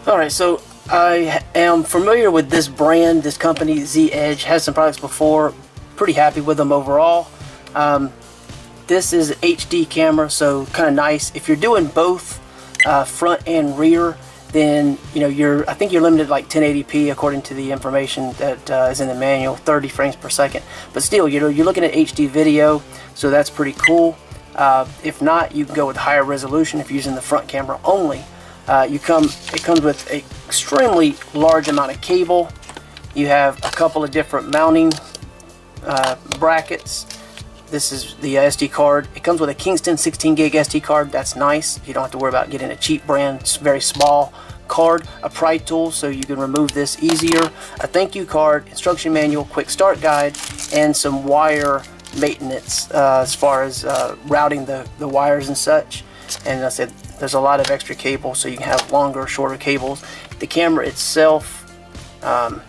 Alright, so I am familiar with this brand, this company, Z Edge. Has some products before, pretty happy with them overall. This is HD camera, so kind of nice. If you're doing both front and rear, then I think you're limited like 1080p according to the information that is in the manual, 30 frames per second. But still, you're looking at HD video, so that's pretty cool. If not, you can go with higher resolution if you're using the front camera only. It comes with an extremely large amount of cable. You have a couple of different mounting brackets. This is the SD card. It comes with a Kingston 16 gig SD card. That's nice. You don't have to worry about getting a cheap brand. It's a very small card. A pry tool so you can remove this easier. A thank you card, instruction manual, quick start guide, and some wire maintenance as far as routing the wires and such. And I said there's a lot of extra cable, so you can have longer, shorter cables. The camera itself, and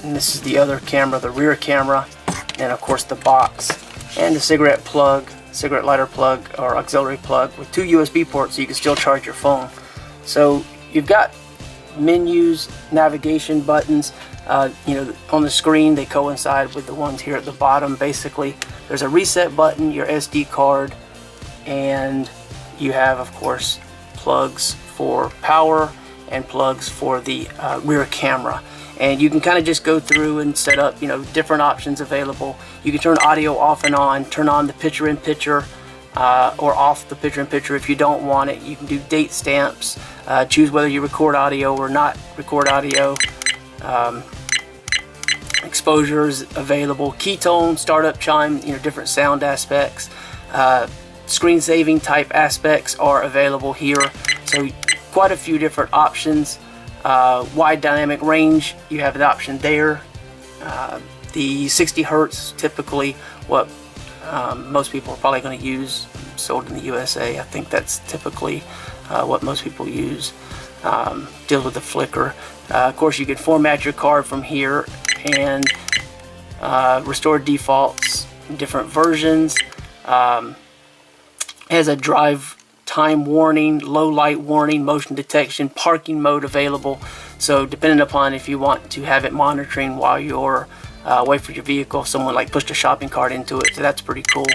this is the other camera, the rear camera, and of course the box, and the cigarette lighter plug or auxiliary plug with 2 USB ports, so you can still charge your phone. So you've got menus, navigation buttons. On the screen they coincide with the ones here at the bottom. Basically, there's a reset button, your SD card, and you have, of course, plugs for power and plugs for the rear camera. And you can kind of just go through and set up, different options available. You can turn audio off and on, turn on the picture-in-picture, or off the picture-in-picture if you don't want it. You can do date stamps, choose whether you record audio or not record audio. Exposures available, ketone, startup chime, different sound aspects. Screen saving type aspects are available here. So quite a few different options. Wide dynamic range, you have an option there. The 60 hertz, typically what most people are probably going to use, sold in the USA. I think that's typically what most people use. Deals with the flicker. Of course, you can format your card from here and restore defaults, different versions. Has a drive time warning, low light warning, motion detection, parking mode available. So depending upon if you want to have it monitoring while you're away from your vehicle, someone like pushed a shopping cart into it, so that's pretty cool.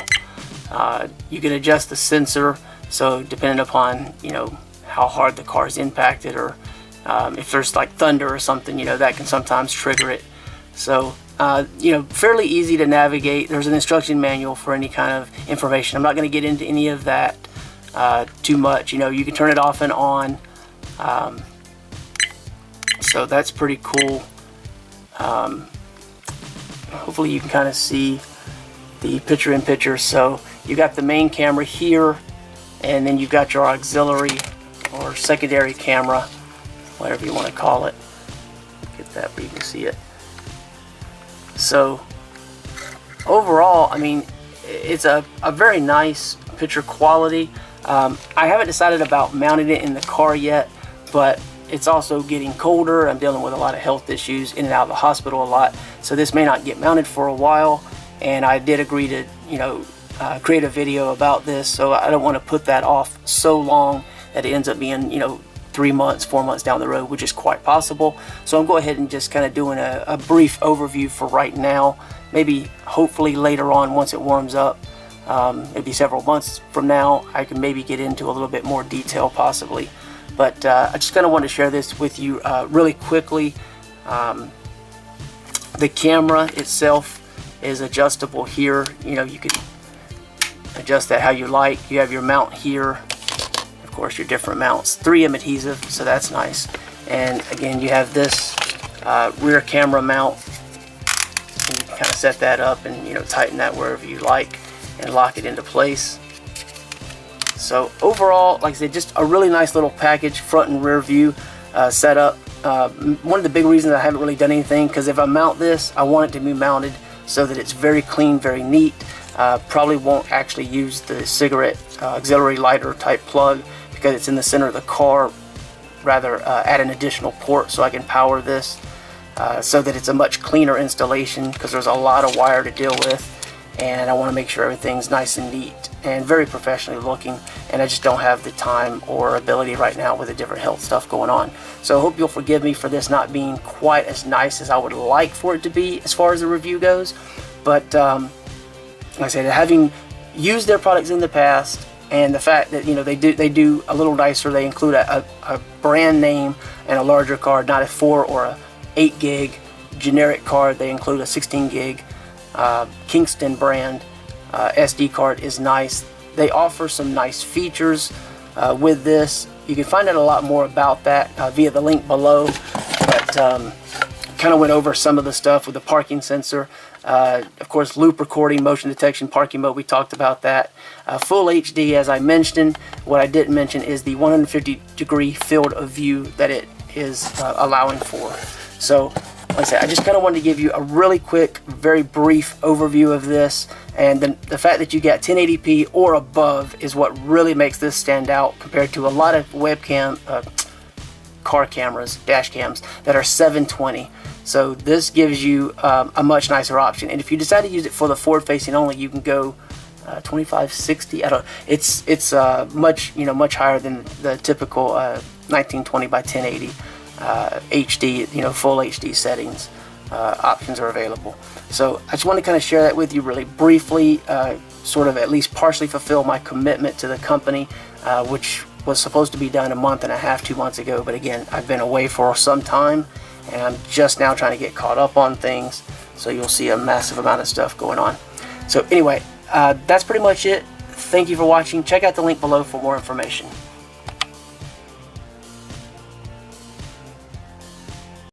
You can adjust the sensor, so depending upon how hard the car is impacted, or if there's like thunder or something, that can sometimes trigger it. So fairly easy to navigate. There's an instruction manual for any kind of information. I'm not going to get into any of that too much. You can turn it off and on, so that's pretty cool. Hopefully you can kind of see the picture-in-picture. So you got the main camera here, and then you've got your auxiliary or secondary camera, whatever you want to call it. Get that where you can see it. So overall, I mean, it's a very nice picture quality. I haven't decided about mounting it in the car yet, but it's also getting colder. I'm dealing with a lot of health issues, in and out of the hospital a lot, so this may not get mounted for a while. And I did agree to create a video about this, so I don't want to put that off so long that it ends up being 3 months, 4 months down the road, which is quite possible. So I'm going ahead and just kind of doing a brief overview for right now. Maybe hopefully later on, once it warms up, maybe several months from now, I can maybe get into a little bit more detail possibly. But I just kind of want to share this with you really quickly. The camera itself is adjustable here. You can adjust that how you like. You have your mount here, of course, your different mounts. 3M adhesive, so that's nice. And again, you have this rear camera mount, and you can kind of set that up and tighten that wherever you like and lock it into place. So overall, like I said, just a really nice little package, front and rear view setup. One of the big reasons I haven't really done anything, because if I mount this, I want it to be mounted so that it's very clean, very neat. Probably won't actually use the cigarette auxiliary lighter type plug because it's in the center of the car. Rather add an additional port so I can power this so that it's a much cleaner installation, because there's a lot of wire to deal with. and I want to make sure everything's nice and neat and very professionally looking, and I just don't have the time or ability right now with the different health stuff going on. So I hope you'll forgive me for this not being quite as nice as I would like for it to be as far as the review goes, but like I said, having used their products in the past, and the fact that, you know, they do a little nicer. They include a brand name and a larger card, not a 4 or a 8 gig generic card. They include a 16 gig Kingston brand SD card is nice. They offer some nice features with this. You can find out a lot more about that via the link below, but kind of went over some of the stuff with the parking sensor. Of course, loop recording, motion detection, parking mode, we talked about that. Full HD, as I mentioned. What I didn't mention is the 150-degree field of view that it is allowing for. So, like I said, I just kind of wanted to give you a really quick, very brief overview of this, and the fact that you get 1080p or above is what really makes this stand out compared to a lot of webcam, car cameras, dash cams that are 720. So this gives you a much nicer option, and if you decide to use it for the forward facing only, you can go 2560. I don't. It's much higher than the typical 1920 by 1080 HD. You know, full HD settings options are available. So I just want to kind of share that with you really briefly, sort of at least partially fulfill my commitment to the company, which was supposed to be done a month and a half, 2 months ago. But again, I've been away for some time, and I'm just now trying to get caught up on things. So you'll see a massive amount of stuff going on. So anyway, that's pretty much it. Thank you for watching. Check out the link below for more information.